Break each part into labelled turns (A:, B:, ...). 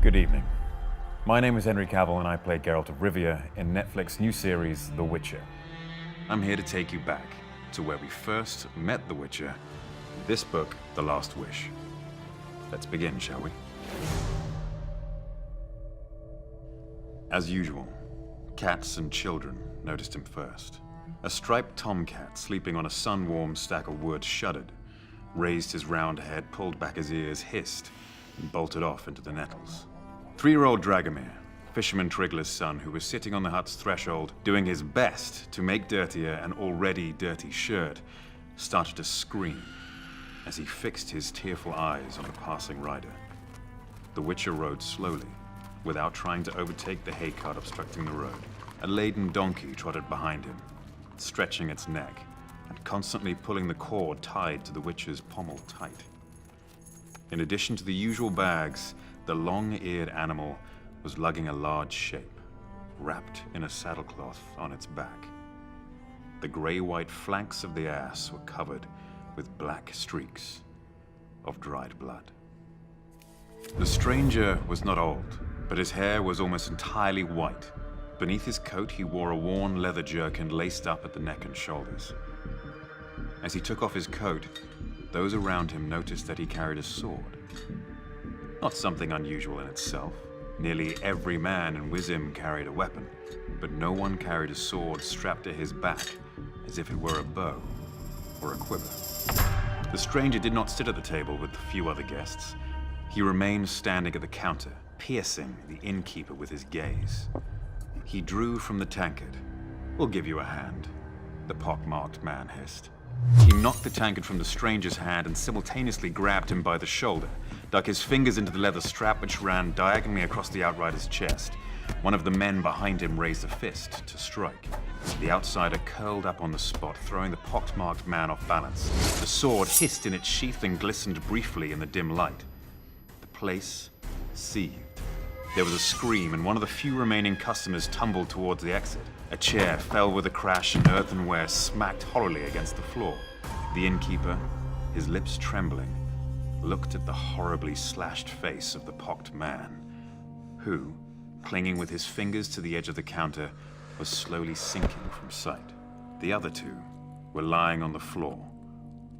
A: Good evening. My name is Henry Cavill and I play Geralt of Rivia in Netflix's new series, The Witcher. I'm here to take you back to where we first met The Witcher, this book, The Last Wish. Let's begin, shall we? As usual, cats and children noticed him first. A striped tomcat sleeping on a sun-warmed stack of wood shuddered, raised his round head, pulled back his ears, hissed, and bolted off into the nettles. 3-year-old Dragomir, Fisherman Trigla's son, who was sitting on the hut's threshold, doing his best to make dirtier an already dirty shirt, started to scream as he fixed his tearful eyes on the passing rider. The Witcher rode slowly, without trying to overtake the hay cart obstructing the road. A laden donkey trotted behind him, stretching its neck, and constantly pulling the cord tied to the Witcher's pommel tight. In addition to the usual bags, the long-eared animal was lugging a large shape, wrapped in a saddlecloth on its back. The gray-white flanks of the ass were covered with black streaks of dried blood. The stranger was not old, but his hair was almost entirely white. Beneath his coat, he wore a worn leather jerkin laced up at the neck and shoulders. As he took off his coat, those around him noticed that he carried a sword. Not something unusual in itself. Nearly every man in Wizim carried a weapon, but no one carried a sword strapped to his back as if it were a bow or a quiver. The stranger did not sit at the table with the few other guests. He remained standing at the counter, piercing the innkeeper with his gaze. He drew from the tankard. "We'll give you a hand," the pockmarked man hissed. He knocked the tankard from the stranger's hand and simultaneously grabbed him by the shoulder, dug his fingers into the leather strap which ran diagonally across the outrider's chest. One of the men behind him raised a fist to strike. The outsider curled up on the spot, throwing the pockmarked man off balance. The sword hissed in its sheath and glistened briefly in the dim light. The place seethed. There was a scream, and one of the few remaining customers tumbled towards the exit. A chair fell with a crash and earthenware smacked hollowly against the floor. The innkeeper, his lips trembling, looked at the horribly slashed face of the pocked man, who, clinging with his fingers to the edge of the counter, was slowly sinking from sight. The other two were lying on the floor,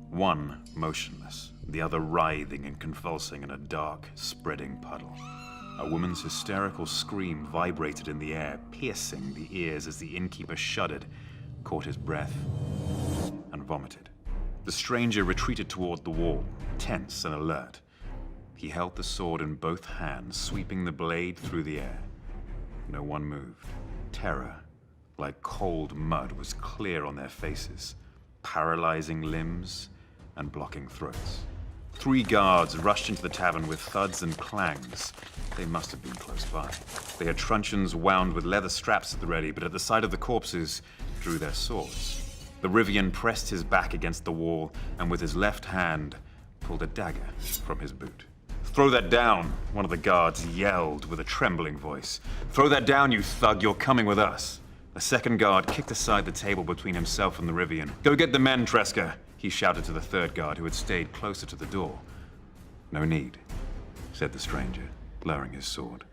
A: one motionless, the other writhing and convulsing in a dark, spreading puddle. A woman's hysterical scream vibrated in the air, piercing the ears as the innkeeper shuddered, caught his breath, and vomited. The stranger retreated toward the wall, tense and alert. He held the sword in both hands, sweeping the blade through the air. No one moved. Terror, like cold mud, was clear on their faces, paralyzing limbs and blocking throats. 3 guards rushed into the tavern with thuds and clangs. They must have been close by. They had truncheons wound with leather straps at the ready, but at the sight of the corpses, drew their swords. The Rivian pressed his back against the wall, and with his left hand, pulled a dagger from his boot. "Throw that down," one of the guards yelled with a trembling voice. "Throw that down, you thug, you're coming with us." A second guard kicked aside the table between himself and the Rivian. "Go get the men, Tresca," he shouted to the third guard, who had stayed closer to the door. "No need," said the stranger, lowering his sword.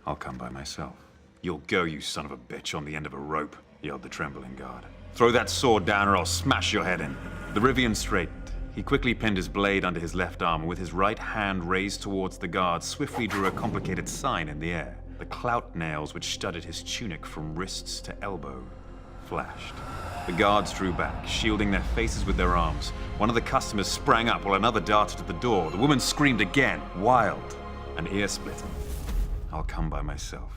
A: "I'll come by myself." "You'll go, you son of a bitch, on the end of a rope," yelled the trembling guard. "Throw that sword down or I'll smash your head in." The Rivian straightened. He quickly pinned his blade under his left arm, and with his right hand raised towards the guard, swiftly drew a complicated sign in the air. The clout nails which studded his tunic from wrists to elbow flashed. The guards drew back, shielding their faces with their arms. One of the customers sprang up while another darted to the door. The woman screamed again, wild and ear-splitting. "I'll come by myself,"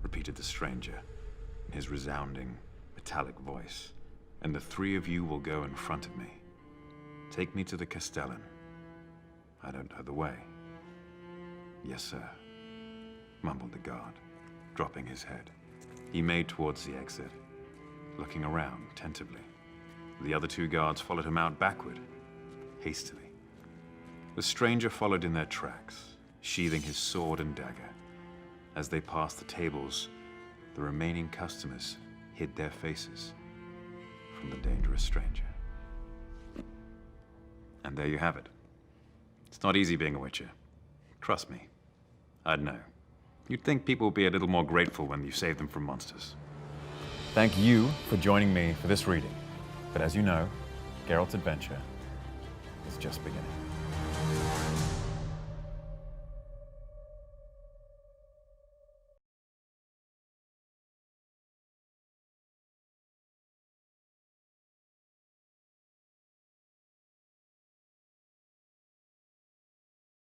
A: repeated the stranger in his resounding, metallic voice. "And the 3 of you will go in front of me. Take me to the Castellan. I don't know the way." "Yes, sir," mumbled the guard, dropping his head. He made towards the exit, looking around tentatively. The other 2 guards followed him out backward, hastily. The stranger followed in their tracks, sheathing his sword and dagger. As they passed the tables, the remaining customers hid their faces from the dangerous stranger. And there you have it. It's not easy being a Witcher. Trust me, I'd know. You'd think people would be a little more grateful when you save them from monsters.
B: Thank you for joining me for this reading. But as you know, Geralt's adventure is just beginning.